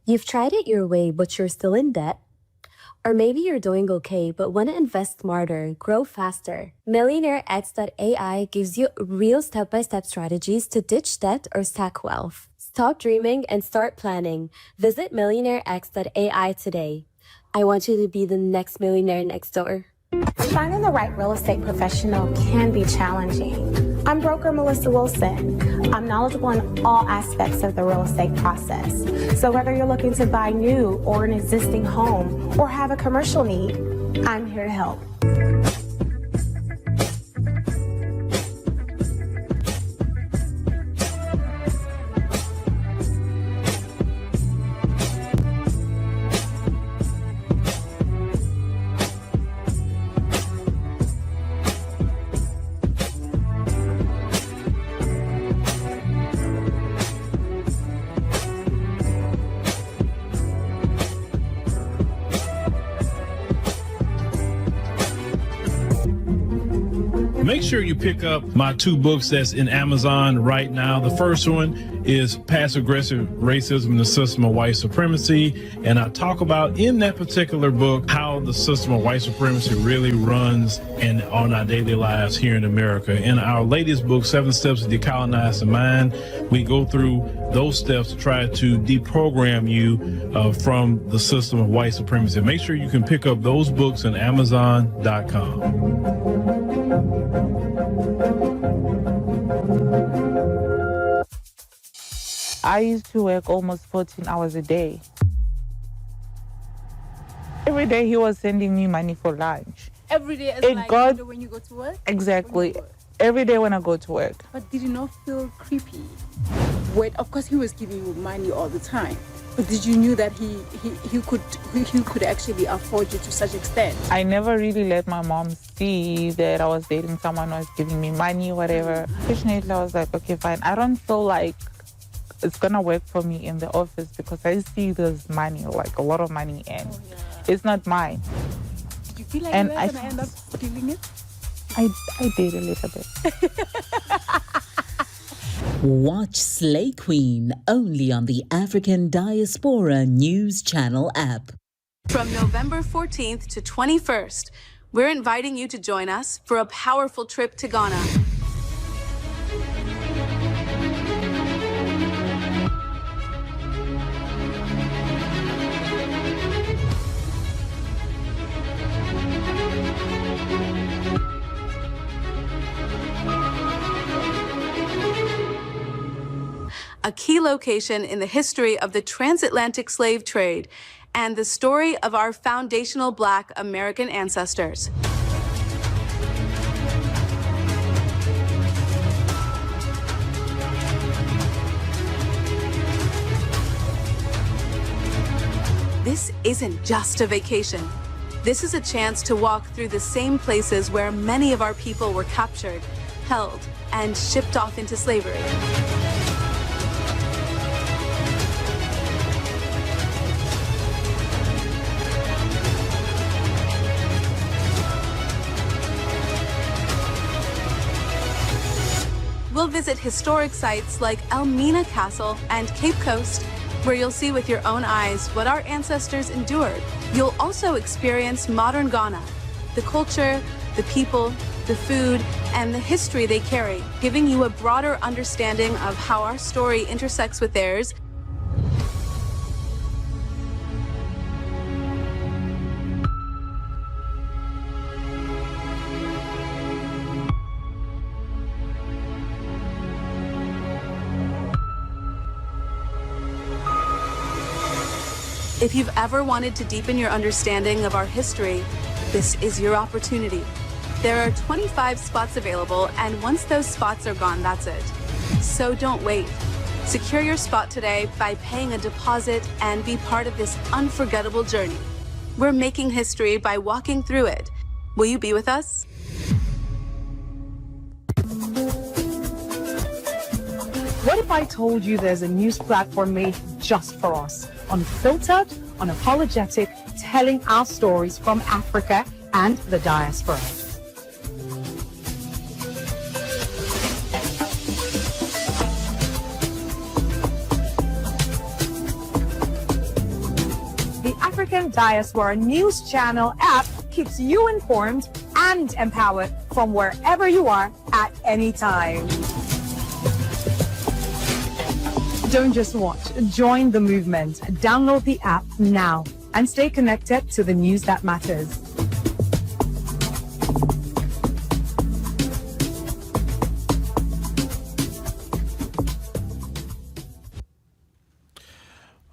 You've tried it your way, but you're still in debt? Or maybe you're doing okay, but want to invest smarter, grow faster. MillionaireX.ai gives you real step-by-step strategies to ditch debt or stack wealth. Stop dreaming and start planning. Visit MillionaireX.ai today. I want you to be the next millionaire next door. Finding the right real estate professional can be challenging. I'm broker Melissa Wilson. I'm knowledgeable in all aspects of the real estate process. So whether you're looking to buy new or an existing home or have a commercial need, I'm here to help. Make sure you pick up my 2 books that's in Amazon right now. The first one is Passive-Aggressive Racism and the System of White Supremacy. And I talk about in that particular book how the system of white supremacy really runs on our daily lives here in America. In our latest book, 7 Steps to Decolonize the Mind, we go through those steps to try to deprogram you from the system of white supremacy. Make sure you can pick up those books on Amazon.com. I used to work almost 14 hours a day. Every day he was sending me money for lunch. Every day as when you go to work? Exactly. Every day when I go to work. But did you not feel creepy? Wait, of course he was giving you money all the time. But did you knew that he could actually afford you to such extent? I never really let my mom see that I was dating someone who was giving me money or whatever. Fortunately, I was like, okay, fine. I don't feel like it's gonna work for me in the office because I see there's money, like a lot of money, and it's not mine. Did you feel like you were gonna end up stealing it? I did a little bit. Watch Slay Queen only on the African Diaspora News Channel app. From November 14th to 21st, we're inviting you to join us for a powerful trip to Ghana. A key location in the history of the transatlantic slave trade and the story of our foundational Black American ancestors. This isn't just a vacation. This is a chance to walk through the same places where many of our people were captured, held, and shipped off into slavery. We'll visit historic sites like Elmina Castle and Cape Coast, where you'll see with your own eyes what our ancestors endured. You'll also experience modern Ghana, the culture, the people, the food, and the history they carry, giving you a broader understanding of how our story intersects with theirs. If you've ever wanted to deepen your understanding of our history, this is your opportunity. There are 25 spots available, and once those spots are gone, that's it. So don't wait. Secure your spot today by paying a deposit and be part of this unforgettable journey. We're making history by walking through it. Will you be with us? What if I told you there's a news platform made just for us? Unfiltered, unapologetic, telling our stories from Africa and the diaspora. African Diaspora News Channel app keeps you informed and empowered from wherever you are at any time. Don't just watch, join the movement. Download the app now and stay connected to the news that matters.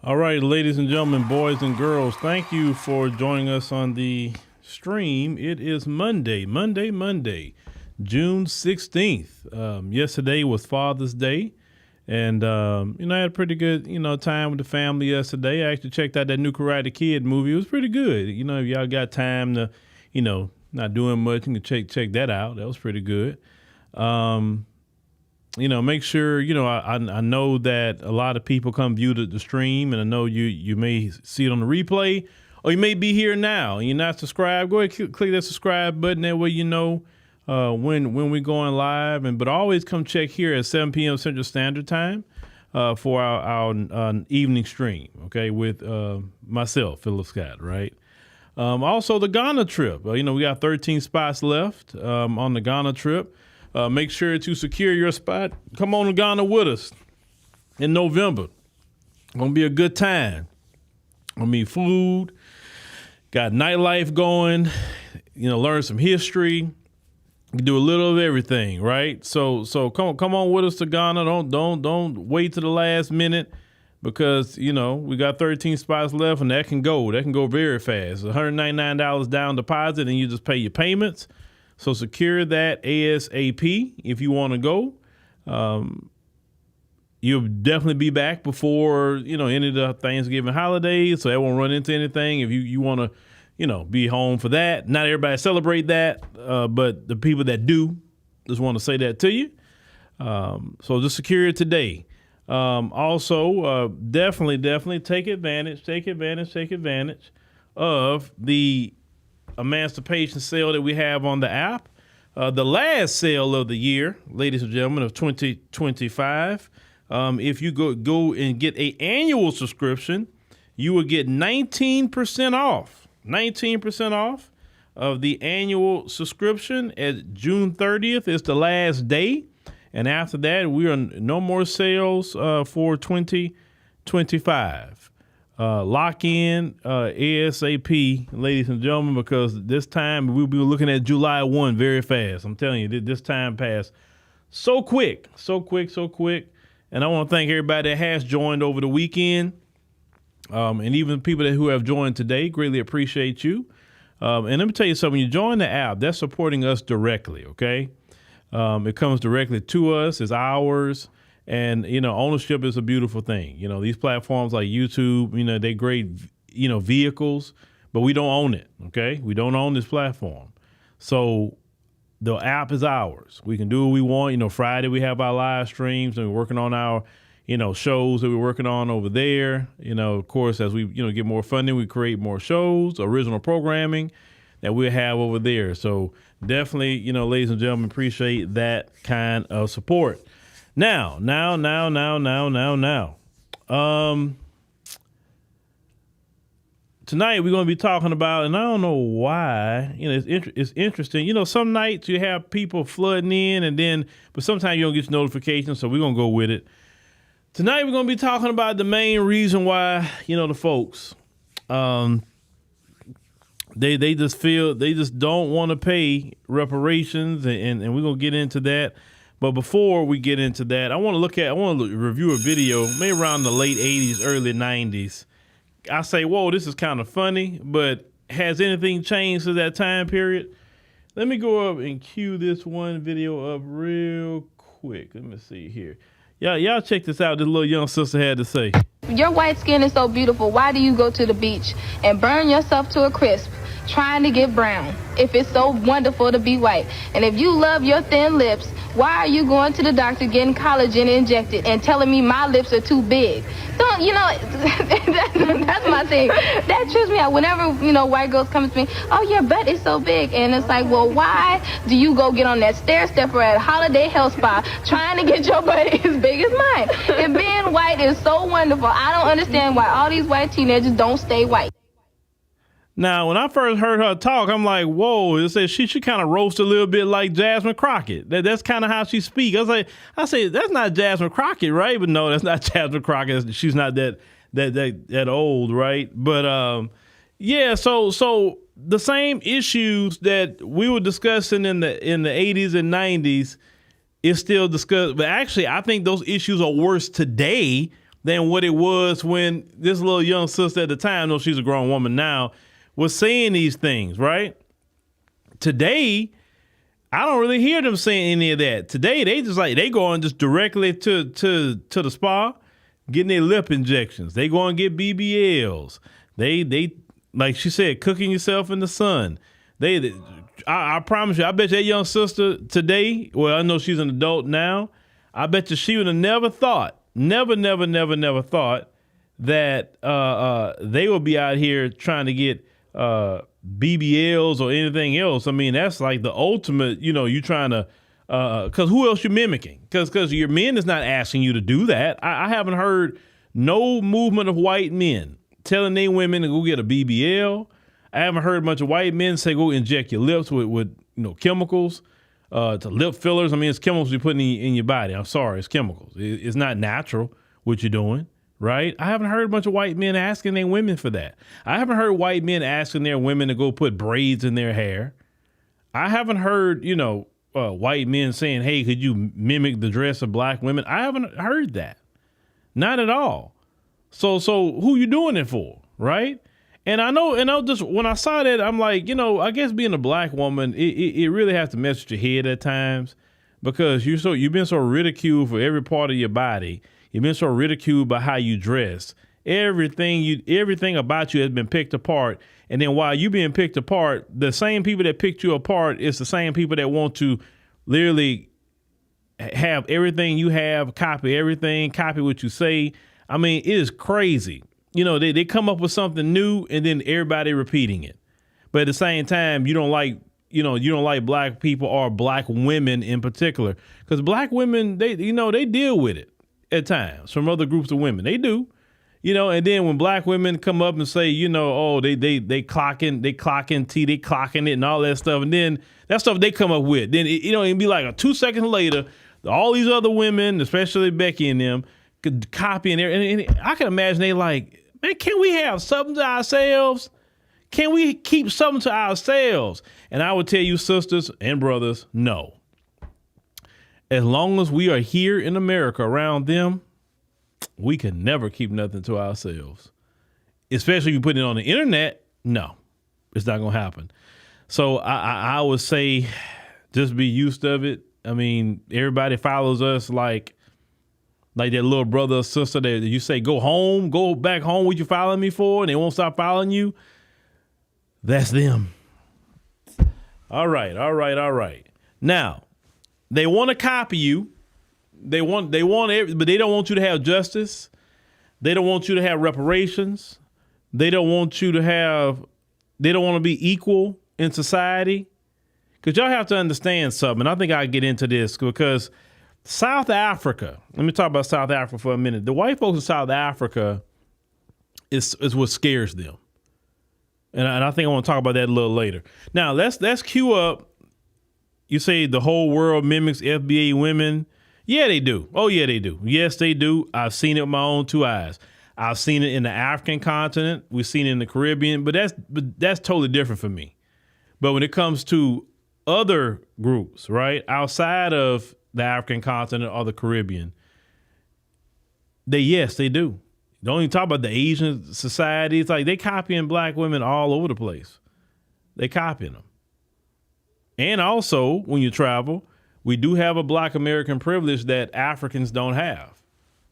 All right, ladies and gentlemen, boys and girls, thank you for joining us on the stream. It is Monday, June 16th. Yesterday was Father's Day. And, I had a pretty good, time with the family yesterday. I actually checked out that new Karate Kid movie. It was pretty good. If y'all got time to, not doing much, you can check that out. That was pretty good. Make sure, I know that a lot of people come view the stream, and I know you may see it on the replay, or you may be here now and you're not subscribed. Go ahead, click that subscribe button. That way when we're going live, but always come check here at 7 p.m. Central Standard Time for our evening stream, okay, with myself, Phillip Scott, right? Also, the Ghana trip. We got 13 spots left on the Ghana trip. Make sure to secure your spot. Come on to Ghana with us in November. Gonna be a good time. Food, got nightlife going, learn some history. Do a little of everything, right? So come on with us to Ghana. Don't wait to the last minute, because we got 13 spots left, and that can go very fast. $199 down deposit, and you just pay your payments. So secure that ASAP if you want to go. You'll definitely be back before any of the Thanksgiving holidays, so that won't run into anything. If you want to be home for that. Not everybody celebrate that, but the people that do, just want to say that to you. So just secure it today. Also, definitely take advantage of the emancipation sale that we have on the app. The last sale of the year, ladies and gentlemen, of 2025. If you go and get an annual subscription, you will get 19% off. 19% off of the annual subscription at June 30th is the last day. And after that, we are no more sales for 2025. Lock in ASAP, ladies and gentlemen, because this time we'll be looking at July 1 very fast. I'm telling you, this time passed so quick. And I want to thank everybody that has joined over the weekend. And even people who have joined today, greatly appreciate you. And let me tell you something, when you join the app, that's supporting us directly, okay? It comes directly to us, it's ours. And, ownership is a beautiful thing. These platforms like YouTube, they're great, vehicles, but we don't own it, okay? We don't own this platform. So the app is ours. We can do what we want. Friday we have our live streams, and we're working on our shows that we're working on over there. Of course, as we, get more funding, we create more shows, original programming that we'll have over there. So definitely, ladies and gentlemen, appreciate that kind of support. Now. Tonight we're going to be talking about, and I don't know why, it's interesting. Some nights you have people flooding in, but sometimes you don't get notifications, so we're going to go with it. Tonight, we're going to be talking about the main reason why, the folks, they just don't want to pay reparations, and we're going to get into that. But before we get into that, I want to review a video, maybe around the late 80s, early 90s. I say, whoa, this is kind of funny, but has anything changed since that time period? Let me go up and cue this one video up real quick. Let me see here. Y'all check this out. This little young sister had to say. Your white skin is so beautiful. Why do you go to the beach and burn yourself to a crisp trying to get brown if it's so wonderful to be white? And if you love your thin lips, why are you going to the doctor getting collagen injected and telling me my lips are too big? Don't, that's my thing. That trips me out. Whenever, white girls come to me, oh, your butt is so big. And it's like, well, why do you go get on that stair stepper at Holiday Health Spa trying to get your butt as big as mine? And being white is so wonderful. I don't understand why all these white teenagers don't stay white. Now, when I first heard her talk, I'm like, whoa, it says she should kind of roast a little bit like Jasmine Crockett. That's kind of how she speaks. I say, that's not Jasmine Crockett, right? But no, that's not Jasmine Crockett. She's not that old, right? But yeah, so the same issues that we were discussing in the 80s and 90s is still discussed. But actually, I think those issues are worse today than what it was when this little young sister at the time, though she's a grown woman now, was saying these things, right? Today, I don't really hear them saying any of that. Today, they going just directly to the spa, getting their lip injections. They go and get BBLs. They like she said, cooking yourself in the sun. I promise you, I bet that young sister today, well, I know she's an adult now, I bet you she would have never thought that they will be out here trying to get BBLs or anything else. I mean, that's like the ultimate, you trying to, because who else you mimicking? Because your men is not asking you to do that. I haven't heard no movement of white men telling their women to go get a BBL. I haven't heard a bunch of white men say go inject your lips with chemicals, to lip fillers. I mean, it's chemicals you're putting in your body. I'm sorry, it's chemicals. It's not natural what you're doing. Right? I haven't heard a bunch of white men asking their women for that. I haven't heard white men asking their women to go put braids in their hair. I haven't heard, white men saying, hey, could you mimic the dress of black women? I haven't heard that. Not at all. So who you doing it for? Right? And I know just when I saw that, I'm like, I guess being a black woman, it really has to mess with your head at times because you've been so ridiculed for every part of your body. You've been so ridiculed by how you dress. Everything about you has been picked apart. And then while you being picked apart, the same people that picked you apart is the same people that want to literally have everything you have, copy everything, copy what you say. I mean, it is crazy. They come up with something new and then everybody repeating it. But at the same time, you don't like black people or black women in particular, because black women, they deal with it at times from other groups of women. They do, and then when black women come up and say, they clocking T, they clocking it and all that stuff. And then that stuff they come up with, then, it'd be like 2 seconds later, all these other women, especially Becky and them, could copy and I can imagine they like, man, can we have something to ourselves? Can we keep something to ourselves? And I would tell you, sisters and brothers, no. As long as we are here in America around them, we can never keep nothing to ourselves. Especially if you put it on the internet, no, it's not going to happen. So I would say just be used of it. I mean, everybody follows us like that little brother or sister that you say, go back home, what you following me for? And they won't stop following you. That's them. All right. Now, they want to copy you. They want but they don't want you to have justice. They don't want you to have reparations. They don't want to be equal in society. Because y'all have to understand something. I think I'll get into this because South Africa, let me talk about South Africa for a minute. The white folks in South Africa is what scares them. And I think I want to talk about that a little later. Now, let's cue up. You say the whole world mimics FBA women. Yeah, they do. Oh, yeah, they do. Yes, they do. I've seen it with my own two eyes. I've seen it in the African continent. We've seen it in the Caribbean, but that's totally different for me. But when it comes to other groups, right, outside of the African continent or the Caribbean, yes, they do. Don't even talk about the Asian society. It's like they copying black women all over the place. They copying them. And also, when you travel, we do have a black American privilege that Africans don't have.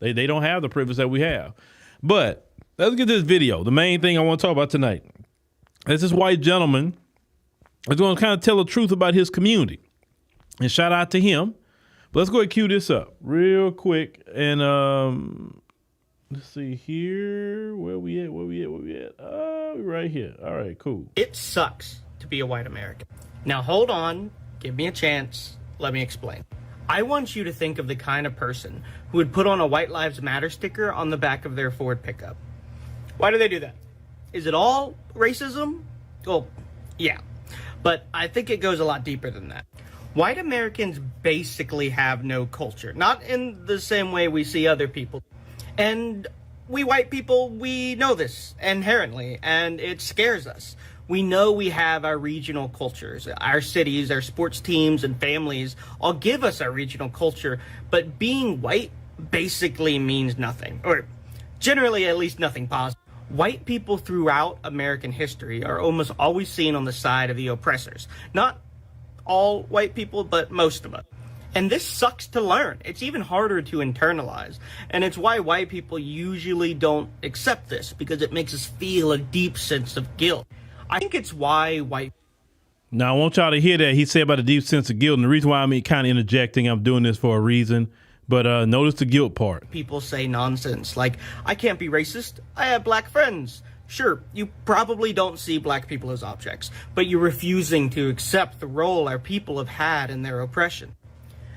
They don't have the privilege that we have. But let's get this video. The main thing I want to talk about tonight is this white gentleman is going to kind of tell the truth about his community. And shout out to him. But let's go ahead and cue this up real quick. And let's see here. Where we at? Oh, right here. All right, cool. It sucks to be a white American. Now hold on. Give me a chance. Let me explain. I want you to think of the kind of person who would put on a White Lives Matter sticker on the back of their Ford pickup. Why do they do that? Is it all racism? Well, yeah, but I think it goes a lot deeper than that. White Americans basically have no culture, not in the same way we see other people. And we white people, we know this inherently, and it scares us. We know we have our regional cultures. Our cities, our sports teams, and families all give us our regional culture, but being white basically means nothing, or generally at least nothing positive. White people throughout American history are almost always seen on the side of the oppressors. Not all white people, but most of us. And this sucks to learn. It's even harder to internalize. And it's why white people usually don't accept this, because it makes us feel a deep sense of guilt. I think it's why white... Now, I want y'all to hear that he said about a deep sense of guilt. And the reason why I'm kind of interjecting, I'm doing this for a reason. But notice the guilt part. People say nonsense like, I can't be racist. I have black friends. Sure, you probably don't see black people as objects, but you're refusing to accept the role our people have had in their oppression.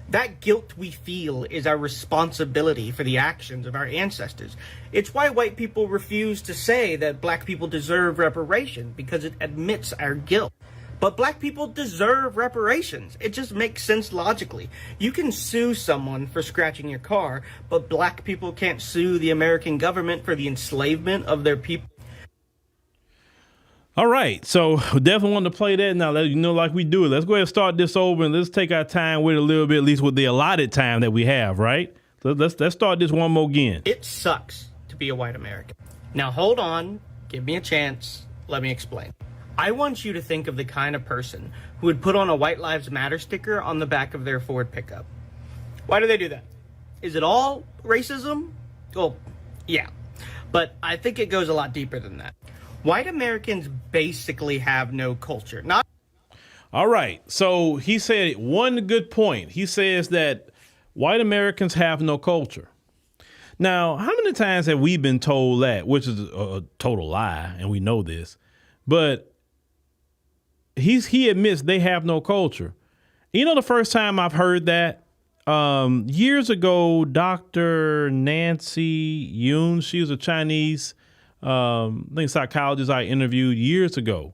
That guilt we feel is our responsibility for the actions of our ancestors. It's why white people refuse to say that black people deserve reparation, because it admits our guilt. But black people deserve reparations. It just makes sense logically. You can sue someone for scratching your car, but black people can't sue the American government for the enslavement of their people. All right, so we definitely want to play that now. Let you know, like we do it. Let's go ahead and start this over, and let's take our time with it a little bit, at least with the allotted time that we have, right? So let's start this one more again. It sucks to be a white American. Now hold on, give me a chance, let me explain. I want you to think of the kind of person who would put on a White Lives Matter sticker on the back of their Ford pickup. Why do they do that? Is it all racism? Well, yeah, but I think it goes a lot deeper than that. White Americans basically have no culture. All right. So he said one good point. He says that white Americans have no culture. Now, how many times have we been told that, which is a total lie, and we know this, but he admits they have no culture. You know, the first time I've heard that, years ago, Dr. Nancy Yoon, she was a Chinese I think psychologist I interviewed years ago.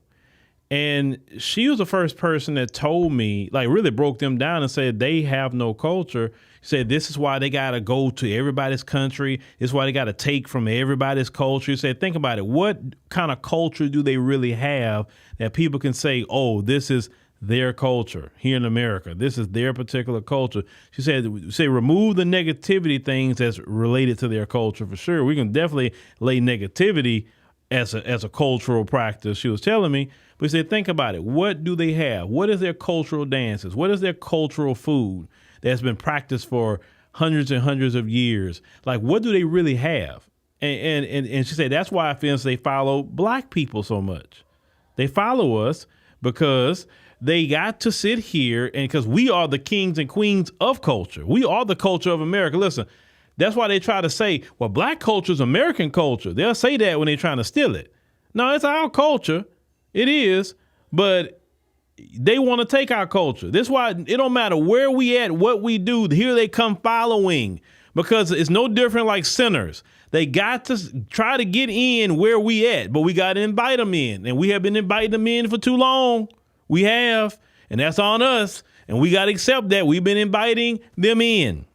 And she was the first person that told me, like really broke them down and said they have no culture. She said this is why they got to go to everybody's country. This is why they got to take from everybody's culture. She said, think about it. What kind of culture do they really have that people can say, oh, this is their culture here in America. This is their particular culture. She said, remove the negativity things that's related to their culture for sure. We can definitely lay negativity as a cultural practice, she was telling me. But she said, think about it. What do they have? What is their cultural dances? What is their cultural food that's been practiced for hundreds and hundreds of years? Like, what do they really have? And she said, that's why, for instance, they follow black people so much. They follow us because they got to sit here, and because we are the kings and queens of culture. We are the culture of America. Listen, that's why they try to say, well, black culture is American culture. They'll say that when they're trying to steal it. No, it's our culture. It is, but they want to take our culture. That's why it don't matter where we at, what we do. Here they come following, because it's no different like sinners. They got to try to get in where we at, but we got to invite them in. And we have been inviting them in for too long. We have, and that's on us. And we got to accept that. We've been inviting them in.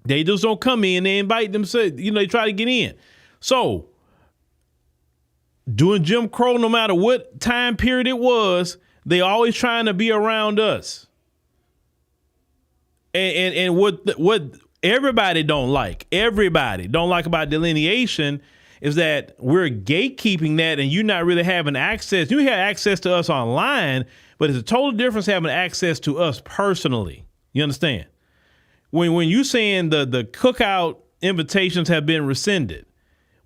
They just don't come in. They invite them. They try to get in. So doing Jim Crow, no matter what time period it was, they always trying to be around us. And what everybody don't like about delineation is that we're gatekeeping that, and you're not really having access. You have access to us online, but it's a total difference having access to us personally. You understand? When you saying the cookout invitations have been rescinded,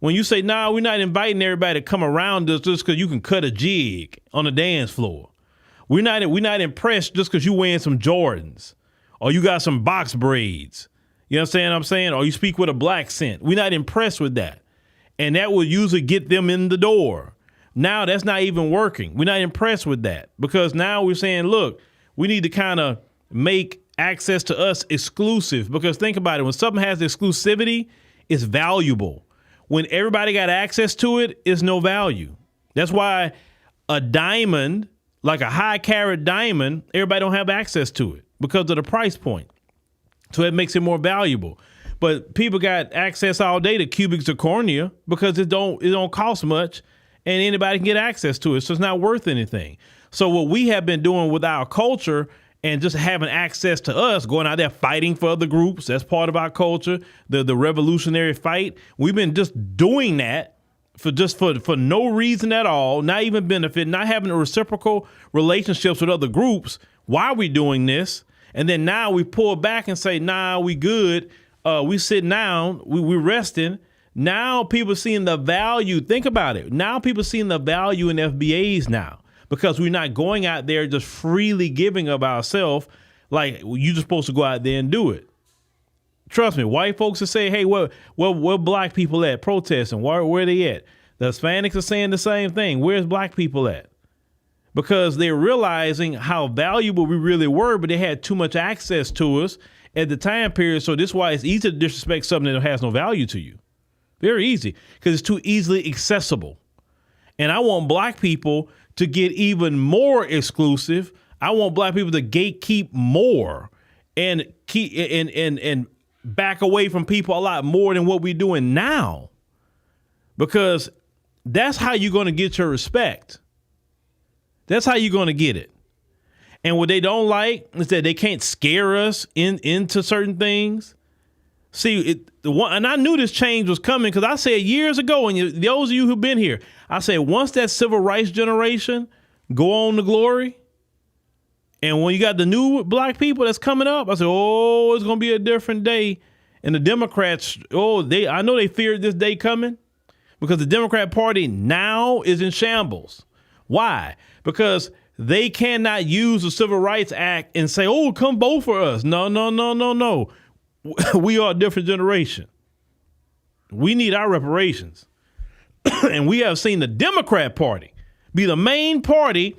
when you say, nah, we're not inviting everybody to come around us just because you can cut a jig on the dance floor. We're not impressed just because you wearing some Jordans or you got some box braids. You understand what I'm saying? Or you speak with a black accent. We're not impressed with that. And that will usually get them in the door. Now that's not even working. We're not impressed with that, because now we're saying, look, we need to kind of make access to us exclusive, because think about it. When something has exclusivity, it's valuable. When everybody got access to it, it's no value. That's why a diamond, like a high carat diamond, everybody don't have access to it because of the price point. So it makes it more valuable. But people got access all day to cubic zirconia because it don't cost much and anybody can get access to it. So it's not worth anything. So what we have been doing with our culture and just having access to us, going out there fighting for other groups, that's part of our culture, the revolutionary fight. We've been just doing that for no reason at all, not even benefit, not having a reciprocal relationships with other groups. Why are we doing this? And then now we pull back and say, nah, we good. We sitting down, we resting. Now people seeing the value. Think about it. Now people seeing the value in FBAs now because we're not going out there just freely giving of ourselves like you're just supposed to go out there and do it. Trust me, white folks are saying, hey, where black people at protesting? Where they at? The Hispanics are saying the same thing. Where's black people at? Because they're realizing how valuable we really were, but they had too much access to us at the time period. So this is why it's easy to disrespect something that has no value to you. Very easy, because it's too easily accessible. And I want black people to get even more exclusive. I want black people to gatekeep more and keep and back away from people a lot more than what we're doing now. Because that's how you're going to get your respect. That's how you're going to get it. And what they don't like is that they can't scare us into certain things. See, and I knew this change was coming because I said years ago, and those of you who've been here, I said once that civil rights generation go on to glory, and when you got the new black people that's coming up, I said, oh, it's going to be a different day. And the Democrats, I know they feared this day coming because the Democrat Party now is in shambles. Why? Because they cannot use the Civil Rights Act and say, oh, come vote for us. No. We are a different generation. We need our reparations. And we have seen the Democrat Party be the main party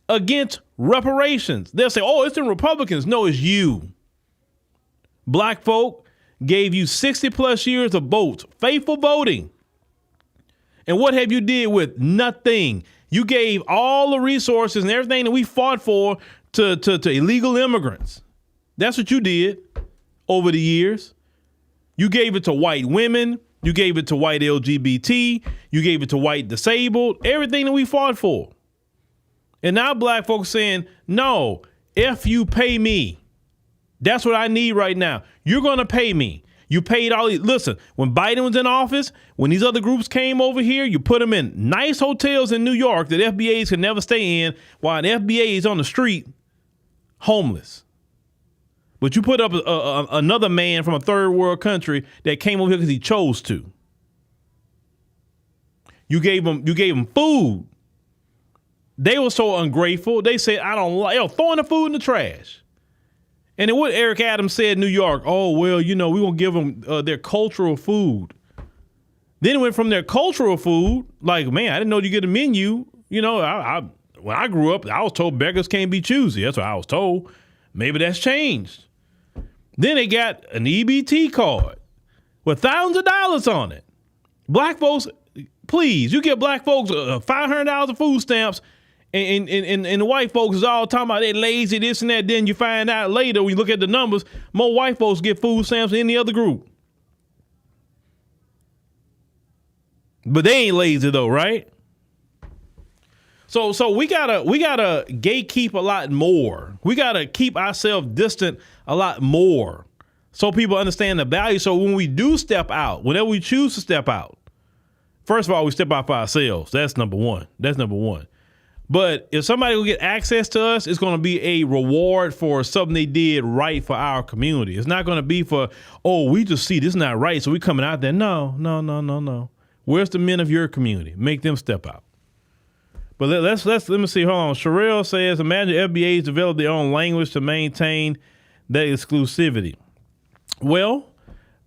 against reparations. They'll say, oh, it's the Republicans. No, it's you. Black folk gave you 60 plus years of votes, faithful voting. And what have you did with? Nothing. You gave all the resources and everything that we fought for to illegal immigrants. That's what you did over the years. You gave it to white women. You gave it to white LGBT. You gave it to white disabled. Everything that we fought for. And now black folks saying, no, if you pay me, that's what I need right now. You're going to pay me. You paid all these. Listen, when Biden was in office, when these other groups came over here, you put them in nice hotels in New York that FBAs could never stay in while the FBA is on the street homeless. But you put up another man from a third world country that came over here because he chose to. You gave him food. They were so ungrateful. They said, I don't like, throwing the food in the trash. And then what Eric Adams said in New York, oh, well, we're going to give them their cultural food. Then it went from their cultural food, like, man, I didn't know you get a menu. When I grew up, I was told beggars can't be choosy. That's what I was told. Maybe that's changed. Then they got an EBT card with thousands of dollars on it. Black folks, please, you give black folks $500 of food stamps. And the white folks is all talking about they lazy, this and that. Then you find out later when you look at the numbers, more white folks get food stamps than any other group. But they ain't lazy though, right? So we gotta gatekeep a lot more. We gotta keep ourselves distant a lot more so people understand the value. So when we do step out, whenever we choose to step out, first of all, we step out for ourselves. That's number one. But if somebody will get access to us, it's going to be a reward for something they did right for our community. It's not going to be for, we just see this is not right, so we coming out there. No. Where's the men of your community? Make them step out. But let me see. Hold on. Sherelle says, imagine FBAs develop their own language to maintain that exclusivity. Well,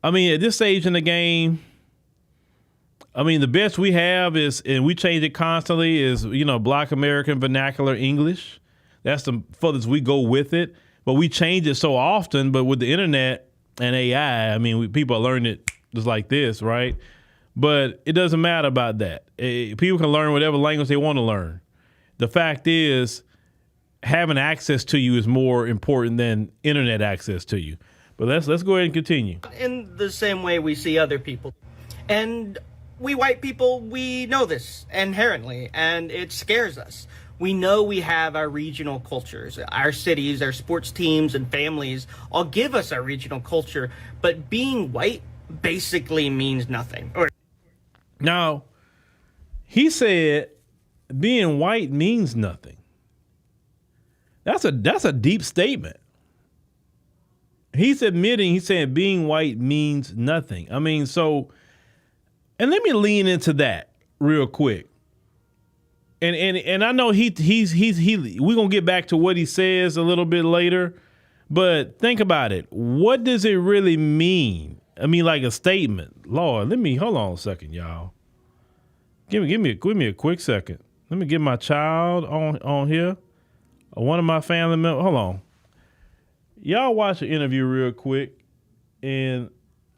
at this stage in the game, the best we have is, and we change it constantly, is, Black American Vernacular English. That's the furthest we go with it. But we change it so often, but with the internet and AI, people are learning it just like this, right? But it doesn't matter about that. People can learn whatever language they want to learn. The fact is, having access to you is more important than internet access to you. But let's go ahead and continue. In the same way we see other people. And we white people, we know this inherently, and it scares us. We know we have our regional cultures. Our cities, our sports teams, and families all give us our regional culture, but being white basically means nothing. Now, he said being white means nothing. That's a deep statement. He's saying being white means nothing. I mean, so, and let me lean into that real quick. And I know we're gonna get back to what he says a little bit later, but think about it. What does it really mean? I mean, like a statement. Lord, hold on a second, y'all. Give me a quick second. Let me get my child on here. One of my family members. Hold on. Y'all watch the interview real quick, and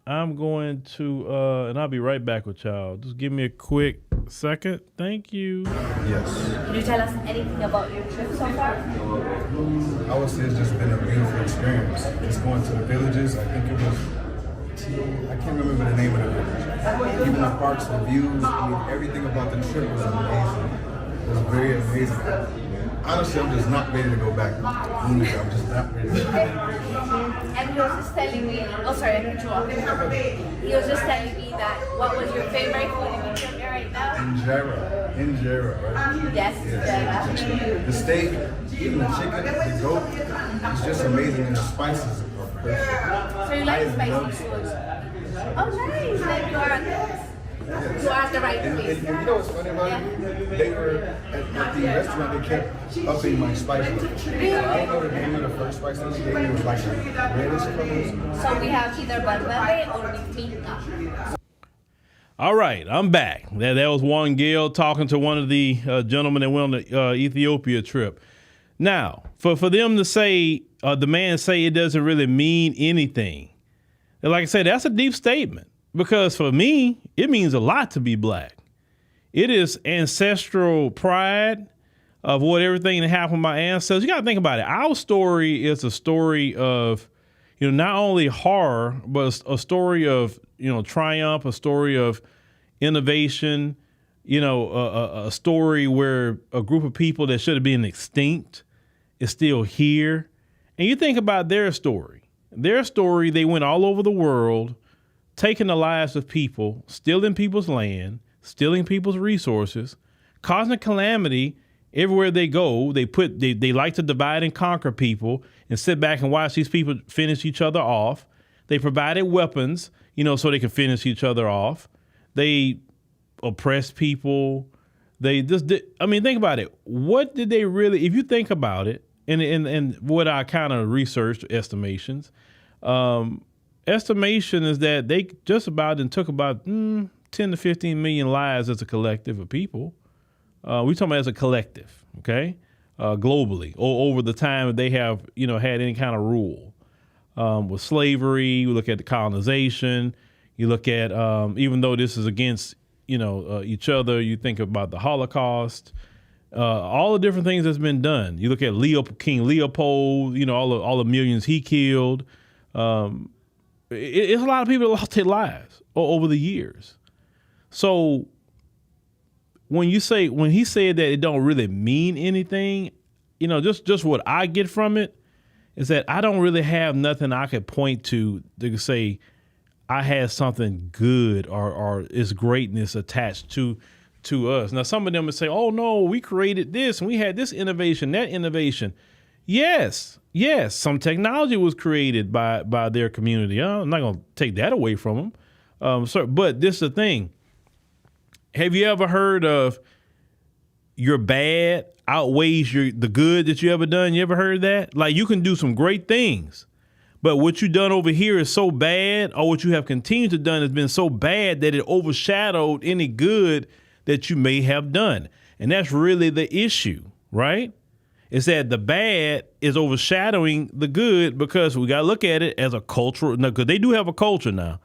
I'm going to, and I'll be right back with y'all. Just give me a quick second. Thank you. Yes. Can you tell us anything about your trip so far? I would say it's just been a beautiful experience. Just going to the villages. I think it was, I can't remember the name of the village. Even the parks, the views, I mean, everything about the trip was amazing. It was very amazing. Honestly, I'm just not ready to go back. I'm just not ready to go back. And he was just telling me, oh sorry, I cut you off. He was just telling me that what was your favorite food in Ethiopia right now? Injera, right? Yes. The steak, even the chicken, the goat, it's just amazing, and the spices are perfect. So you like spicy food? Oh nice, then you are at the right place. And you know what's funny about it? They were at the restaurant, they kept upping my spice level. I don't know the name of the first spice that she gave me. It was like a reddish colors. So we have either balbele or bifita. All right, I'm back. That was Juan Gale talking to one of the gentlemen that went on the Ethiopia trip. Now, for them to say, the man say it doesn't really mean anything. And like I said, that's a deep statement. Because for me, it means a lot to be black. It is ancestral pride of everything that happened with my ancestors. You got to think about it. Our story is a story of, not only horror, but a story of, triumph, a story of innovation, a story where a group of people that should have been extinct is still here. And you think about their story. They went all over the world, taking the lives of people, stealing people's land, stealing people's resources, causing calamity everywhere they go. They like to divide and conquer people and sit back and watch these people finish each other off. They provided weapons, so they can finish each other off. They oppressed people. They just did. I mean, think about it. What did they really, if you think about it, and what I kind of researched estimations, estimation is that they just about and took about 10 to 15 million lives as a collective of people. We talking about as a collective, okay? Globally, over the time that they have, had any kind of rule. With slavery, you look at the colonization, you look at, even though this is against, each other, you think about the Holocaust, all the different things that's been done. You look at King Leopold, all the millions he killed. It's a lot of people that lost their lives over the years. So when he said that it don't really mean anything, just what I get from it is that I don't really have nothing I could point to say I had something good or its greatness attached to us. Now, some of them would say, oh no, we created this and we had this innovation, that innovation. Yes, some technology was created by their community. I'm not going to take that away from them. But this is the thing. Have you ever heard of your bad outweighs the good that you ever done? You ever heard that? Like, you can do some great things, but what you done over here is so bad, or what you have continued to done has been so bad that it overshadowed any good that you may have done. And that's really the issue, right? Is that the bad is overshadowing the good, because we got to look at it as a cultural, because they do have a culture now,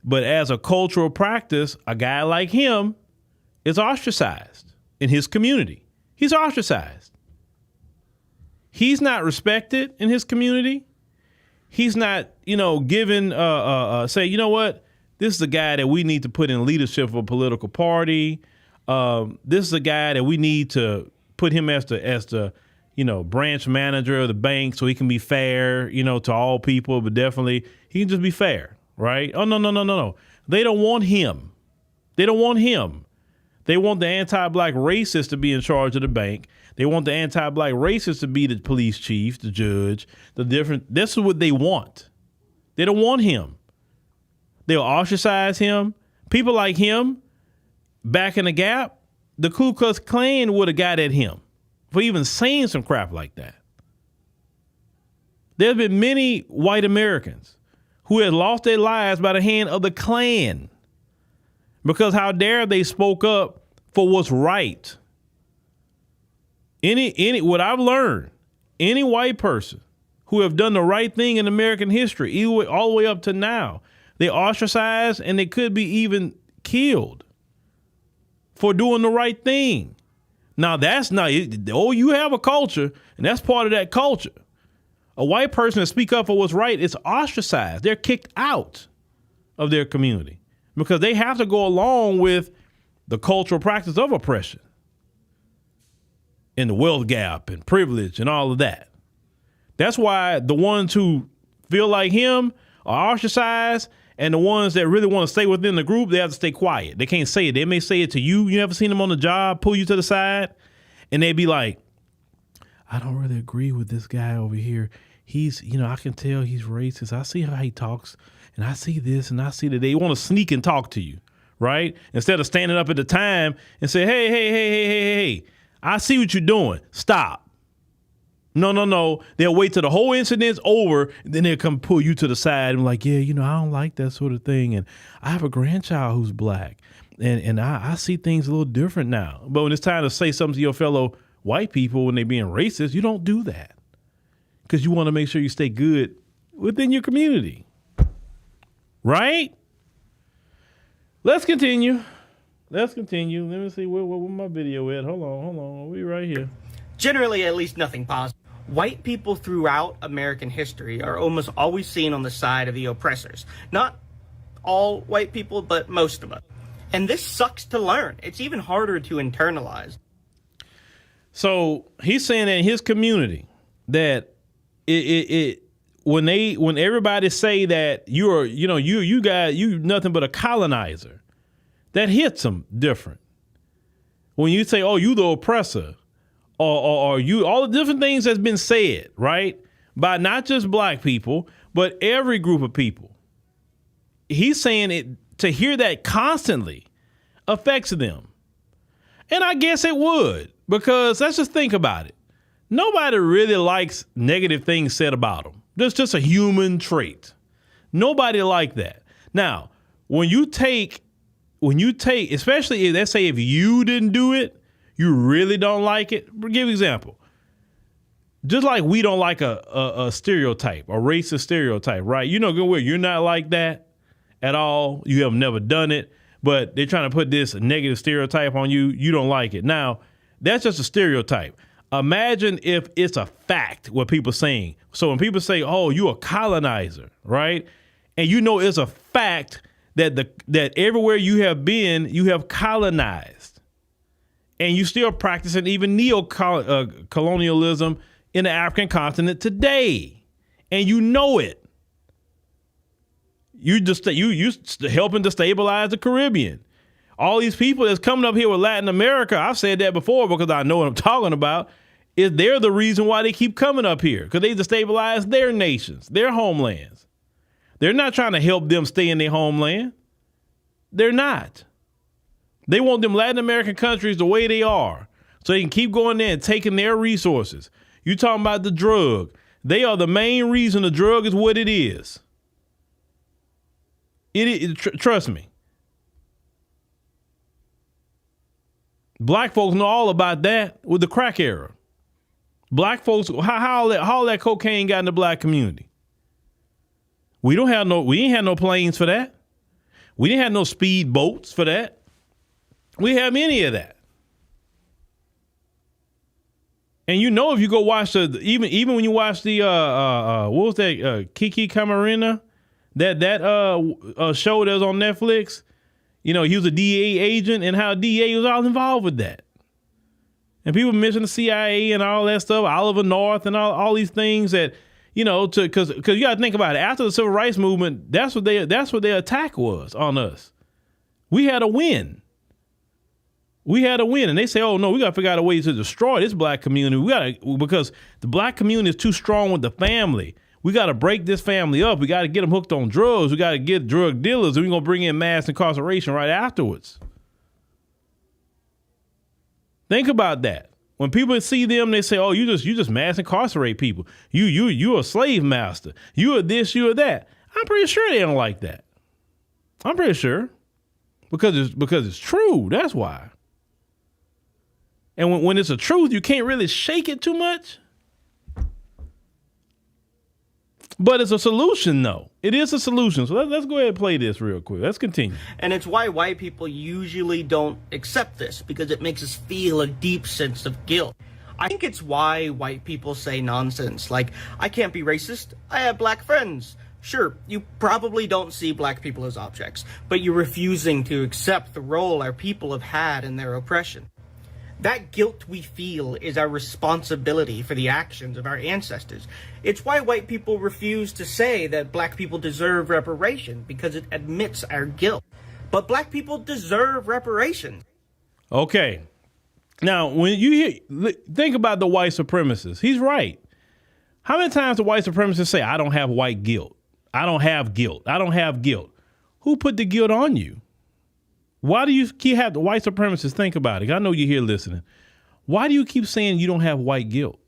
but as a cultural practice, a guy like him is ostracized in his community. He's ostracized. He's not respected in his community. He's not, given, say, you know what? This is a guy that we need to put in leadership of a political party. This is a guy that we need to put him as the branch manager of the bank so he can be fair, to all people, but definitely he can just be fair, right? Oh, no. They don't want him. They don't want him. They want the anti-black racist to be in charge of the bank. They want the anti-black racist to be the police chief, the judge, this is what they want. They don't want him. They'll ostracize him. People like him, back in the Gap, the Ku Klux Klan would have got at him for even saying some crap like that. There have been many white Americans who had lost their lives by the hand of the Klan because how dare they spoke up for what's right. What I've learned, any white person who have done the right thing in American history, all the way up to now, they ostracized and they could be even killed for doing the right thing. Now that's not, you have a culture and that's part of that culture. A white person that speak up for what's right is ostracized. They're kicked out of their community because they have to go along with the cultural practice of oppression and the wealth gap and privilege and all of that. That's why the ones who feel like him are ostracized, and the ones that really want to stay within the group, they have to stay quiet. They can't say it. They may say it to you. You ever seen them on the job, pull you to the side, and they be like, I don't really agree with this guy over here. He's, I can tell he's racist. I see how he talks, and I see this, and I see that. They want to sneak and talk to you, right? Instead of standing up at the time and say, hey, I see what you're doing. Stop. No. They'll wait till the whole incident's over, and then they'll come pull you to the side and like, yeah, I don't like that sort of thing. And I have a grandchild who's black, and I see things a little different now. But when it's time to say something to your fellow white people when they're being racist, you don't do that because you want to make sure you stay good within your community. Right? Let's continue. Let me see where my video at. Hold on. We right here. Generally, at least nothing positive. White people throughout American history are almost always seen on the side of the oppressors. Not all white people, but most of us. And this sucks to learn. It's even harder to internalize. So he's saying that in his community that when everybody say that you nothing but a colonizer, that hits them different. When you say, oh, you the oppressor, or you, all the different things that's been said, right? By not just black people, but every group of people. He's saying it to hear that constantly affects them. And I guess it would, because let's just think about it. Nobody really likes negative things said about them. That's just a human trait. Nobody like that. Now, when you take, especially if, let's say if you didn't do it, you really don't like it. Give an example. Just like we don't like a stereotype, a racist stereotype, right? You're not like that at all. You have never done it, but they're trying to put this negative stereotype on you. You don't like it. Now, that's just a stereotype. Imagine if it's a fact what people are saying. So when people say, oh, you a colonizer, right? And it's a fact that everywhere you have been, you have colonized. And you still practicing even neo-colonialism in the African continent today. And you know it. You helping to stabilize the Caribbean. All these people that's coming up here with Latin America, I've said that before because I know what I'm talking about, they're the reason why they keep coming up here, because they destabilize their nations, their homelands. They're not trying to help them stay in their homeland. They're not. They want them Latin American countries the way they are so they can keep going there and taking their resources. You talking about the drug. They are the main reason the drug is what it is. Trust me. Black folks know all about that with the crack era. Black folks, how all that cocaine got in the black community. We ain't had no planes for that. We didn't have no speed boats for that. We didn't have any of that. And you know, if you go watch even when you watch the what was that Kiki Camarena, that show that was on Netflix, you know, he was a DEA agent and how DEA was all involved with that. And people mention the CIA and all that stuff, Oliver North and all these things that, you know, because you got to think about it. After the Civil Rights Movement, that's what their attack was on us. We had a win. And they say, oh, no, we got to figure out a way to destroy this black community. Because the black community is too strong with the family. We got to break this family up. We got to get them hooked on drugs. We got to get drug dealers. And we're going to bring in mass incarceration right afterwards. Think about that. When people see them, they say, oh, you just mass incarcerate people. You a slave master. You are this, you are that. I'm pretty sure they don't like that. I'm pretty sure. Because it's true. That's why. And when it's a truth, you can't really shake it too much. But it's a solution, though. It is a solution. So let's go ahead and play this real quick. Let's continue. And it's why white people usually don't accept this, because it makes us feel a deep sense of guilt. I think it's why white people say nonsense like, I can't be racist, I have black friends. Sure, you probably don't see black people as objects, but you're refusing to accept the role our people have had in their oppression. That guilt we feel is our responsibility for the actions of our ancestors. It's why white people refuse to say that black people deserve reparation, because it admits our guilt. But black people deserve reparations. Okay. Now, when you think about the white supremacists, he's right. How many times do white supremacists say, I don't have white guilt? I don't have guilt. I don't have guilt. Who put the guilt on you? Why do you keep having the white supremacists think about it? I know you're here listening. Why do you keep saying you don't have white guilt?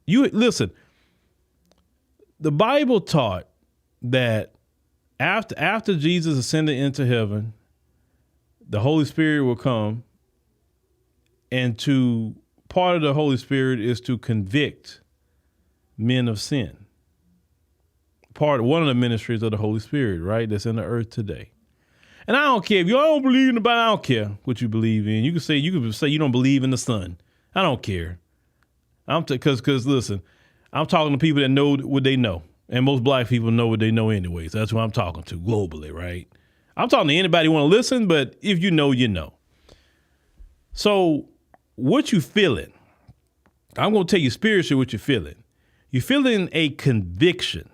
You listen, the Bible taught that after Jesus ascended into heaven, the Holy Spirit will come, and part of the Holy Spirit is to convict men of sin. One of the ministries of the Holy Spirit, right? That's in the earth today. And I don't care if you don't believe in the Bible. I don't care what you believe in. You can say you don't believe in the sun. I don't care. Because listen, I'm talking to people that know what they know, and most black people know what they know anyways. That's who I'm talking to globally, right? I'm talking to anybody who want to listen, but if you know, you know. So what you feeling? I'm going to tell you spiritually what you're feeling. You're feeling a conviction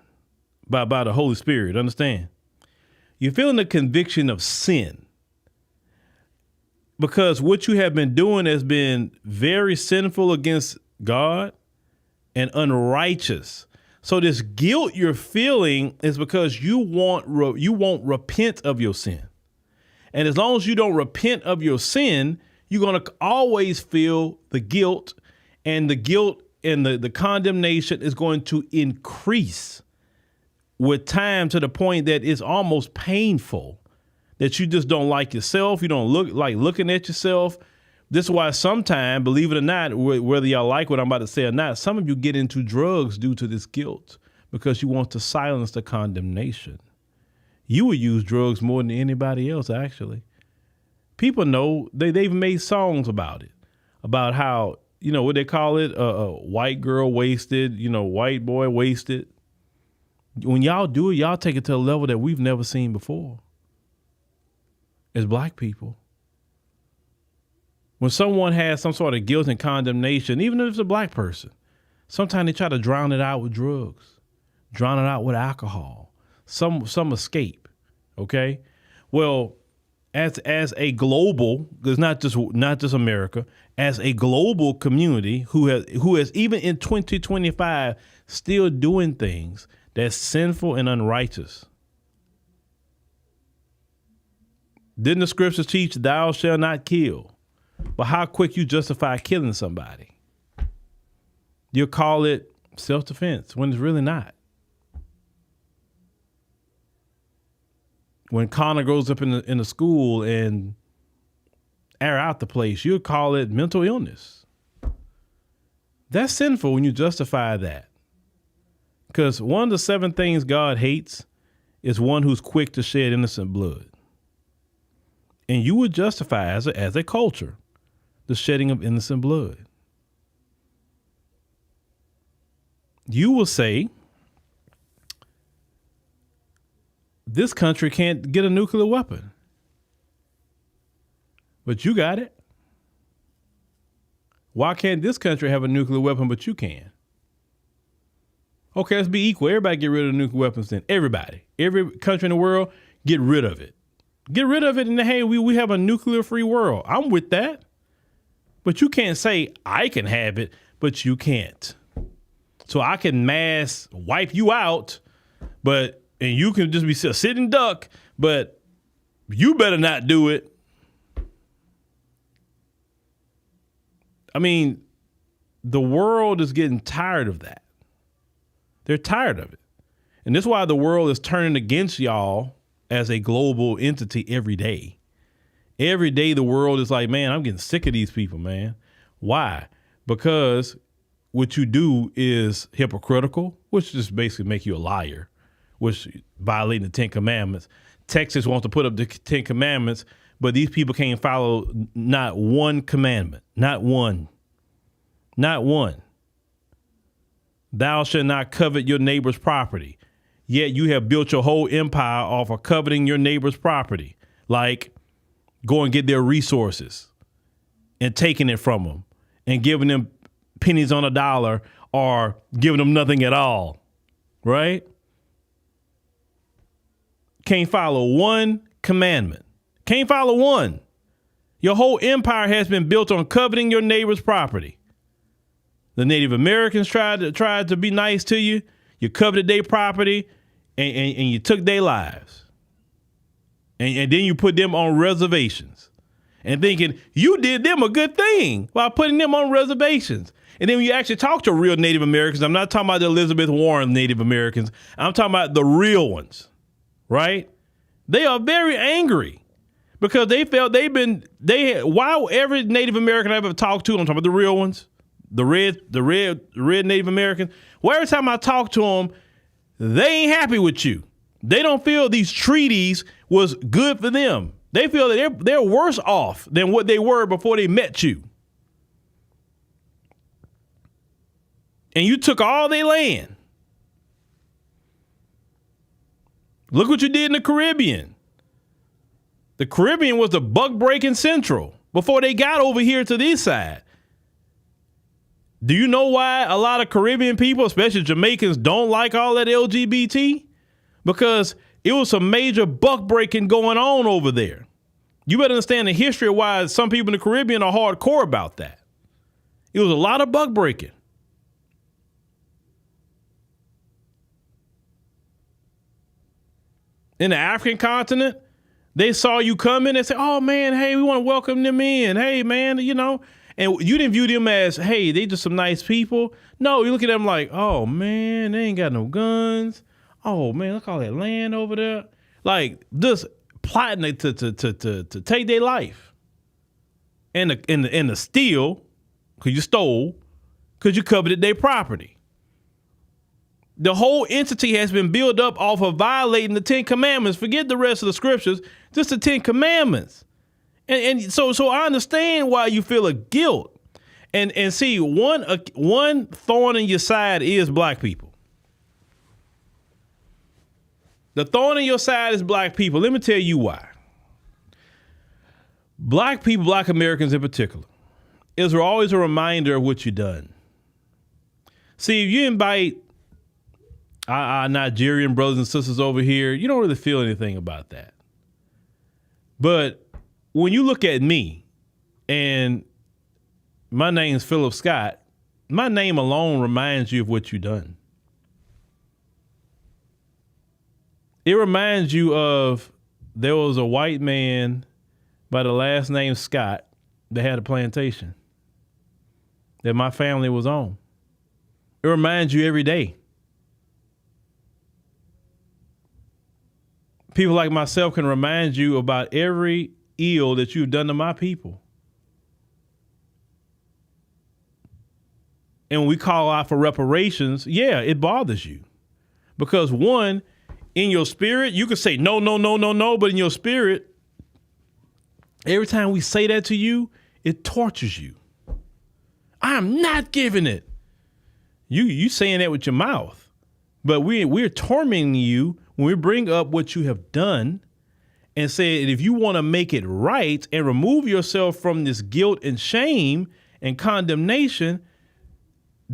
by the Holy Spirit. Understand? You're feeling the conviction of sin, because what you have been doing has been very sinful against God and unrighteous. So this guilt you're feeling is because you won't repent of your sin. And as long as you don't repent of your sin, you're going to always feel the guilt, and the condemnation is going to increase with time, to the point that it's almost painful, that you just don't like yourself. You don't look like looking at yourself. This is why sometimes, believe it or not, whether y'all like what I'm about to say or not, some of you get into drugs due to this guilt, because you want to silence the condemnation. You would use drugs more than anybody else, actually. People know, they've made songs about it, about how, you know, what they call it, white girl wasted, you know, white boy wasted. When y'all do it, y'all take it to a level that we've never seen before as black people. When someone has some sort of guilt and condemnation, even if it's a black person, sometimes they try to drown it out with drugs, drown it out with alcohol, some escape. Okay. Well, as a global, because not just America, as a global community who has even in 2025 still doing things that's sinful and unrighteous. Didn't the scriptures teach thou shalt not kill? But how quick you justify killing somebody? You'll call it self-defense when it's really not. When Connor grows up in the school and air out the place, you'll call it mental illness. That's sinful when you justify that. Because one of the 7 things God hates is one who's quick to shed innocent blood. And you would justify as a culture the shedding of innocent blood. you will say this country can't get a nuclear weapon, but you got it. Why can't this country have a nuclear weapon, but you can? Okay, let's be equal. Everybody get rid of the nuclear weapons then. Everybody. Every country in the world, get rid of it. Get rid of it and hey, we have a nuclear-free world. I'm with that. But you can't say, I can have it, but you can't. So I can mass wipe you out, and you can just be a sitting duck, but you better not do it. I mean, the world is getting tired of that. They're tired of it. And that's why the world is turning against y'all as a global entity every day. Every day the world is like, man, I'm getting sick of these people, man. Why? Because what you do is hypocritical, which just basically make you a liar, which violating the 10 Commandments. Texas wants to put up the 10 Commandments, but these people can't follow not one commandment. Not one. Not one. Thou shalt not covet your neighbor's property. Yet you have built your whole empire off of coveting your neighbor's property. Like go and get their resources and taking it from them and giving them pennies on a dollar or giving them nothing at all. Right? Can't follow one commandment. Can't follow one. Your whole empire has been built on coveting your neighbor's property. The Native Americans tried to be nice to you. You coveted their property and you took their lives. And then you put them on reservations and thinking you did them a good thing while putting them on reservations. And then when you actually talk to real Native Americans, I'm not talking about the Elizabeth Warren Native Americans. I'm talking about the real ones, right? They are very angry. Because they felt while every Native American I've ever talked to, I'm talking about the real ones, the red Native Americans, well, every time I talk to them, they ain't happy with you. They don't feel these treaties was good for them. They feel that they're worse off than what they were before they met you. And you took all their land. Look what you did in the Caribbean. The Caribbean was the buck-breaking central before they got over here to this side. Do you know why a lot of Caribbean people, especially Jamaicans, don't like all that LGBT? Because it was some major buck-breaking going on over there. You better understand the history of why some people in the Caribbean are hardcore about that. It was a lot of buck-breaking. In the African continent, they saw you coming and said, oh, man, hey, we want to welcome them in. Hey, man, you know, and you didn't view them as, hey, they just some nice people. No, you look at them like, oh, man, they ain't got no guns. Oh, man, look all that land over there. Like just plotting to take their life. And the steal, because you stole, because you coveted their property. The whole entity has been built up off of violating the 10 Commandments. Forget the rest of the scriptures, just the 10 Commandments. And so I understand why you feel a guilt. And see, one thorn in your side is black people. The thorn in your side is black people. Let me tell you why. Black people, black Americans in particular, is always a reminder of what you've done. See, if you invite our Nigerian brothers and sisters over here, you don't really feel anything about that. But when you look at me, and my name's Phillip Scott, my name alone reminds you of what you've done. It reminds you of there was a white man by the last name Scott that had a plantation that my family was on. It reminds you every day. People like myself can remind you about every ill that you've done to my people. And when we call out for reparations, yeah, it bothers you. Because one, in your spirit, you could say no, but in your spirit, every time we say that to you, it tortures you. I'm not giving it. You saying that with your mouth, but we're tormenting you when we bring up what you have done and say, if you want to make it right and remove yourself from this guilt and shame and condemnation,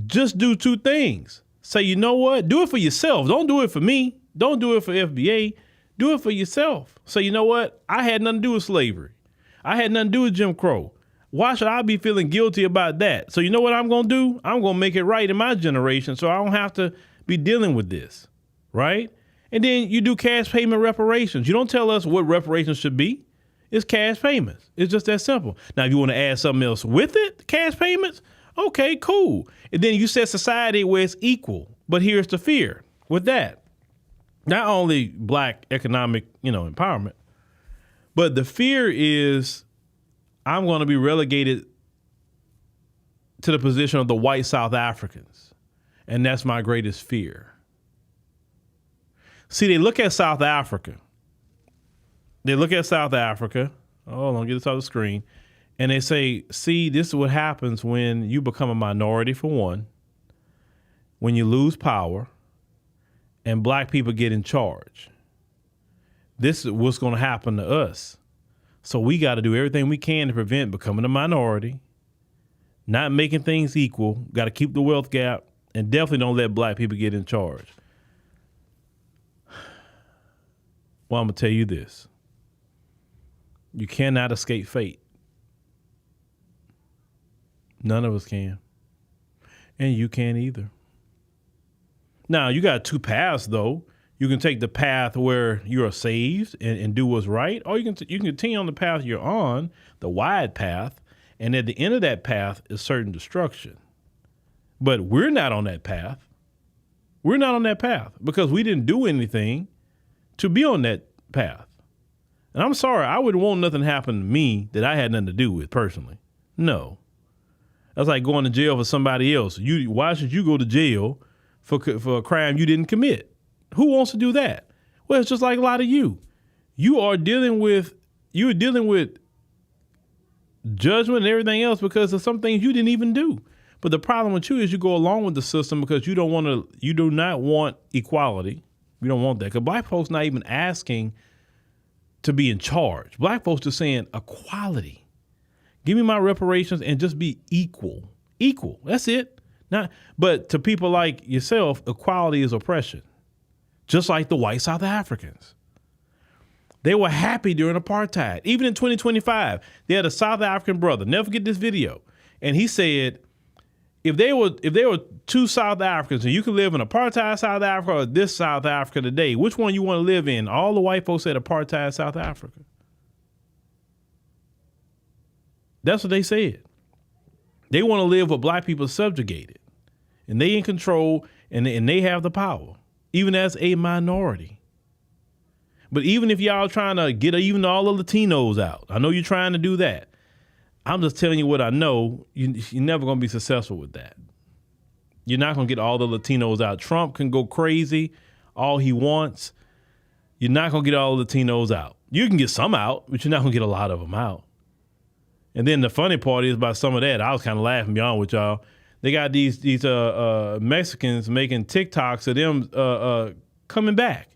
just do two things. Say, you know what? Do it for yourself. Don't do it for me. Don't do it for FBA. Do it for yourself. Say, you know what? I had nothing to do with slavery. I had nothing to do with Jim Crow. Why should I be feeling guilty about that? So you know what I'm going to do? I'm going to make it right in my generation so I don't have to be dealing with this, right? And then you do cash payment reparations. You don't tell us what reparations should be. It's cash payments. It's just that simple. Now, if you want to add something else with it, cash payments, okay, cool. And then you set society where it's equal. But here's the fear with that. Not only Black economic, empowerment, but the fear is I'm going to be relegated to the position of the white South Africans. And that's my greatest fear. See, they look at South Africa. Oh, let me get this off the screen. And they say, see, this is what happens when you become a minority, for one, when you lose power, and Black people get in charge. This is what's going to happen to us. So we got to do everything we can to prevent becoming a minority, not making things equal, got to keep the wealth gap, and definitely don't let Black people get in charge. Well, I'm going to tell you this. You cannot escape fate. None of us can. And you can't either. Now, you got two paths, though. You can take the path where you are saved and do what's right, or you can continue on the path you're on, the wide path, and at the end of that path is certain destruction. But we're not on that path. We're not on that path because we didn't do anything to be on that path. And I'm sorry, I wouldn't want nothing to happen to me that I had nothing to do with personally. No. That's like going to jail for somebody else. Why should you go to jail for a crime you didn't commit? Who wants to do that? Well, it's just like a lot of you. You're dealing with judgment and everything else because of some things you didn't even do. But the problem with you is you go along with the system because you do not want equality. You don't want that because Black folks not even asking to be in charge. Black folks are saying equality. Give me my reparations and just be equal. Equal. That's it. But to people like yourself, equality is oppression. Just like the white South Africans. They were happy during apartheid. Even in 2025, they had a South African brother. Never forget this video. And he said, if they were two South Africans and you could live in apartheid South Africa or this South Africa today, which one you want to live in? All the white folks said apartheid South Africa. That's what they said. They want to live with Black people subjugated. And they in control and they have the power, even as a minority. But even if y'all trying to get even all the Latinos out, I know you're trying to do that. I'm just telling you what I know. You're never going to be successful with that. You're not going to get all the Latinos out. Trump can go crazy all he wants. You're not going to get all the Latinos out. You can get some out, but you're not going to get a lot of them out. And then the funny part is about some of that, I was kind of laughing, beyond with y'all. They got these Mexicans making TikToks of them coming back.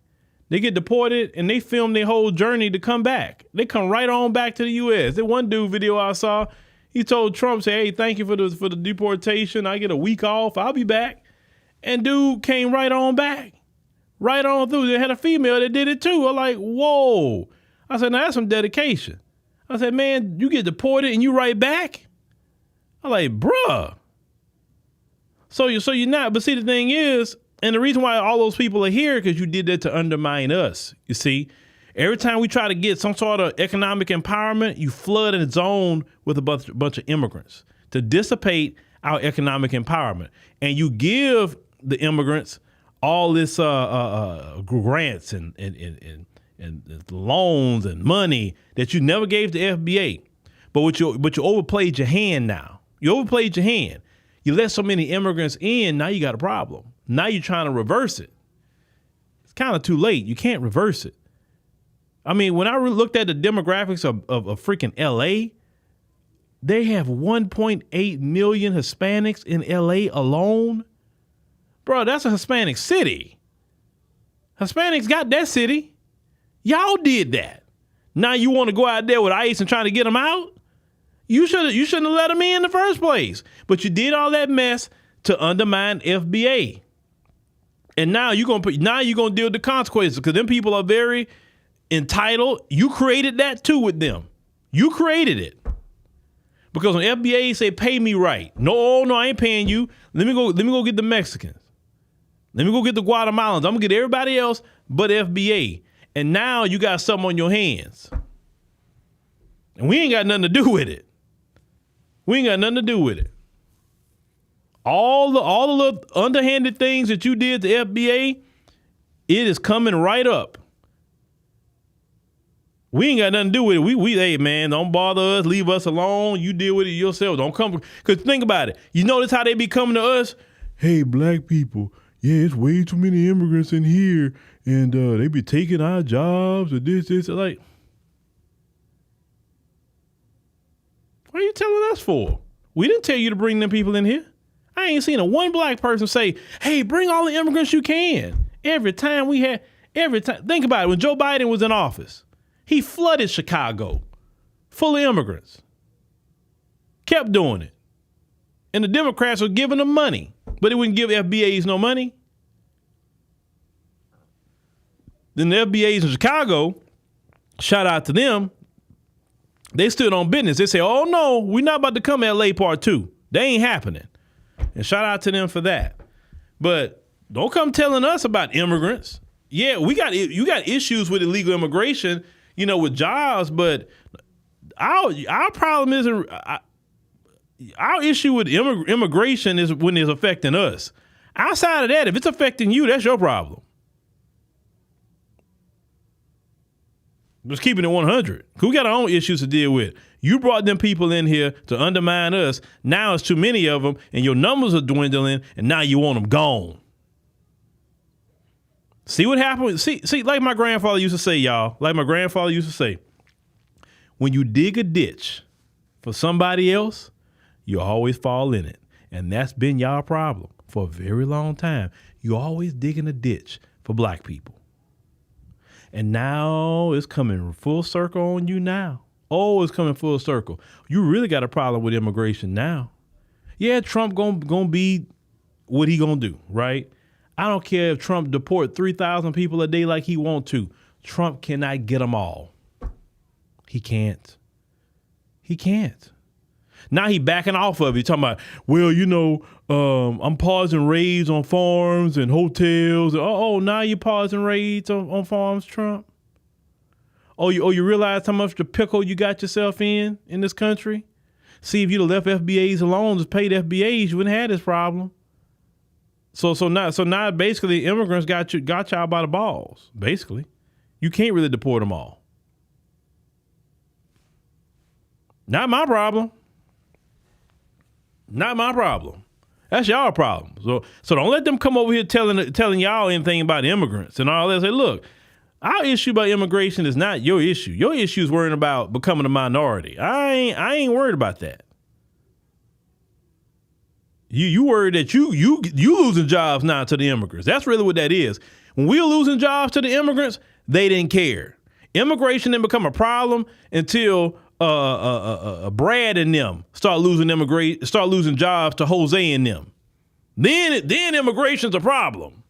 They get deported and they film their whole journey to come back. They come right on back to the U.S. That one dude video I saw, he told Trump, say, hey, thank you for the deportation. I get a week off. I'll be back. And dude came right on back. Right on through. They had a female that did it too. I'm like, whoa. I said, now that's some dedication. I said, man, you get deported and you right back? I'm like, bruh. So you're not. But see, the thing is, and the reason why all those people are here, because you did that to undermine us. You see, every time we try to get some sort of economic empowerment, you flood a zone with a bunch of immigrants to dissipate our economic empowerment. And you give the immigrants all this grants and loans and money that you never gave to FBA. But you overplayed your hand now. You overplayed your hand. You let so many immigrants in, now you got a problem. Now you're trying to reverse it. It's kind of too late. You can't reverse it. I mean, when I looked at the demographics of freaking LA, they have 1.8 million Hispanics in LA alone. Bro, that's a Hispanic city. Hispanics got that city. Y'all did that. Now you want to go out there with ICE and trying to get them out? You shouldn't have let them in the first place. But you did all that mess to undermine FBA. And now you're gonna deal with the consequences, because them people are very entitled. You created that too with them. You created it. Because when FBA say pay me right, no, I ain't paying you. Let me go get the Mexicans. Let me go get the Guatemalans. I'm gonna get everybody else but FBA. And now you got something on your hands. And we ain't got nothing to do with it. All the little underhanded things that you did to FBA, it is coming right up. We ain't got nothing to do with it. We hey man, don't bother us, leave us alone. You deal with it yourself. Don't come, because think about it. You notice how they be coming to us? Hey, black people, yeah, it's way too many immigrants in here, and they be taking our jobs or this. Like, what are you telling us for? We didn't tell you to bring them people in here. I ain't seen one black person say, hey, bring all the immigrants you can. Every time. Think about it. When Joe Biden was in office, he flooded Chicago full of immigrants. Kept doing it. And the Democrats were giving them money, but they wouldn't give FBAs no money. Then the FBAs in Chicago, shout out to them, they stood on business. They say, oh no, we're not about to come LA Part 2. They ain't happening. And shout out to them for that. But don't come telling us about immigrants. Yeah, you got issues with illegal immigration, with jobs, but our problem isn't, our issue with immigration is when it's affecting us. Outside of that, if it's affecting you, that's your problem. Just keeping it 100. We got our own issues to deal with. You brought them people in here to undermine us. Now it's too many of them, and your numbers are dwindling, and now you want them gone. See what happened? See, like my grandfather used to say, y'all. Like my grandfather used to say, when you dig a ditch for somebody else, you always fall in it. And that's been y'all problem for a very long time. You always digging a ditch for black people. And now it's coming full circle on you now. Oh, it's coming full circle. You really got a problem with immigration now. Yeah, Trump gonna be what he gonna do, right? I don't care if Trump deport 3,000 people a day like he want to. Trump cannot get them all. He can't. Now he backing off of it. He's talking about, well, I'm pausing raids on farms and hotels. Oh, now you pausing raids on farms, Trump? Oh, you realize how much the pickle you got yourself in this country? See, if you'd have left FBAs alone, just paid FBAs, you wouldn't have this problem. So now basically immigrants got y'all by the balls. Basically, you can't really deport them all. Not my problem. That's y'all problem. So don't let them come over here telling y'all anything about immigrants and all that. Say, look, our issue about immigration is not your issue. Your issue is worrying about becoming a minority. I ain't worried about that. You worried that you losing jobs now to the immigrants. That's really what that is. When we were losing jobs to the immigrants, they didn't care. Immigration didn't become a problem until Brad and them start losing jobs to Jose and them. Then immigration's a problem.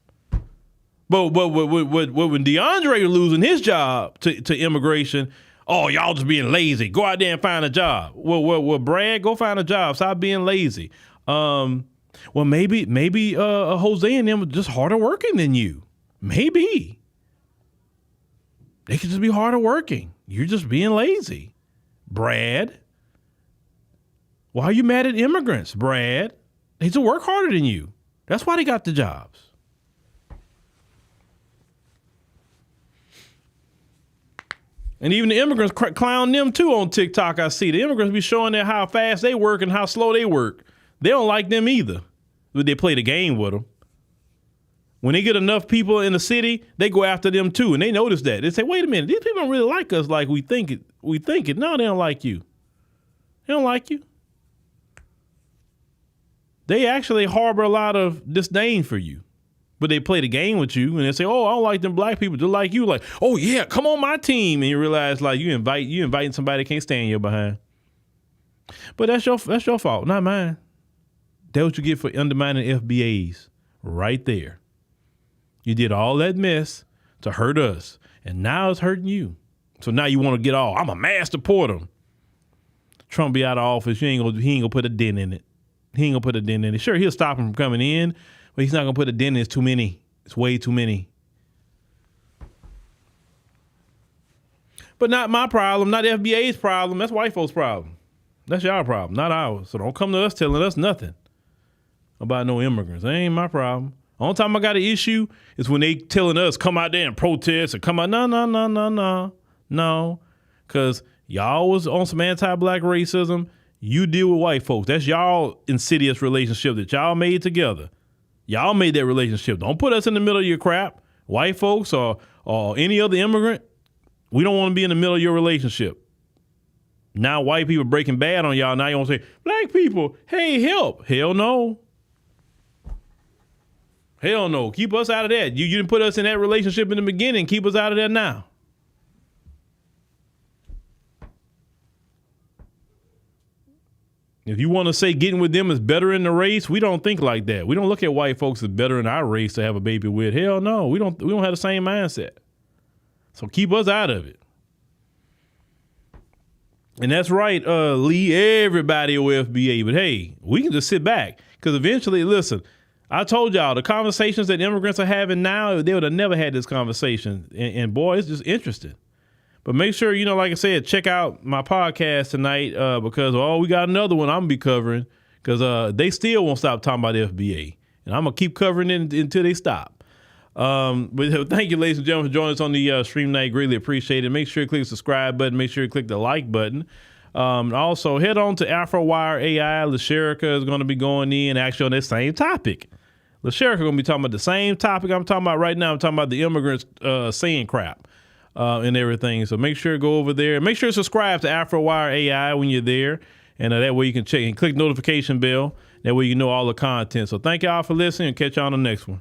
But when DeAndre was losing his job to immigration, oh, y'all just being lazy. Go out there and find a job. Well, Brad, go find a job. Stop being lazy. Well, maybe Jose and them are just harder working than you. Maybe. They could just be harder working. You're just being lazy. Brad. Why are you mad at immigrants, Brad? They just work harder than you. That's why they got the jobs. And even the immigrants clown them too on TikTok. I see the immigrants be showing them how fast they work and how slow they work. They don't like them either, but they play the game with them. When they get enough people in the city, they go after them too, and they notice that. They say, wait a minute, these people don't really like us like we think it. No, they don't like you. They don't like you. They actually harbor a lot of disdain for you. But they play the game with you and they say, oh, I don't like them black people just like you. Like, oh yeah, come on my team. And you realize like you inviting somebody that can't stand you behind. But that's your fault, not mine. That's what you get for undermining FBAs right there. You did all that mess to hurt us, and now it's hurting you. So now you want to get all, I'm a mass supporter. Trump be out of office, he ain't gonna put a dent in it. He ain't gonna put a dent in it. Sure, he'll stop him from coming in, but he's not gonna put a dent in it. It's too many. It's way too many. But not my problem, not the FBA's problem. That's white folks' problem. That's y'all problem, not ours. So don't come to us telling us nothing about no immigrants. That ain't my problem. Only time I got an issue is when they telling us come out there and protest and come out. No. Because y'all was on some anti-black racism. You deal with white folks. That's y'all insidious relationship that y'all made together. Y'all made that relationship. Don't put us in the middle of your crap. White folks or any other immigrant, we don't want to be in the middle of your relationship. Now white people breaking bad on y'all. Now you want to say, black people, hey, help. Hell no. Hell no. Keep us out of that. You didn't put us in that relationship in the beginning. Keep us out of that now. If you want to say getting with them is better in the race, we don't think like that. We don't look at white folks as better in our race to have a baby with. Hell no. We don't have the same mindset. So keep us out of it. And that's right, Lee, everybody with FBA. But hey, we can just sit back because eventually, listen, I told y'all the conversations that immigrants are having now, they would have never had this conversation. And boy, it's just interesting. But make sure, like I said, check out my podcast tonight because, we got another one I'm going to be covering because they still won't stop talking about the FBA. And I'm going to keep covering it until they stop. But thank you, ladies and gentlemen, for joining us on the stream tonight. Greatly appreciate it. Make sure you click the subscribe button. Make sure you click the like button. Also, head on to AfroWire AI. LaSherica is going to be going in actually on that same topic. LaSherica going to be talking about the same topic I'm talking about right now. I'm talking about the immigrants saying crap and everything. So make sure to go over there. Make sure to subscribe to AfroWire AI when you're there. And that way you can check and click notification bell. That way you know all the content. So thank y'all for listening and catch y'all on the next one.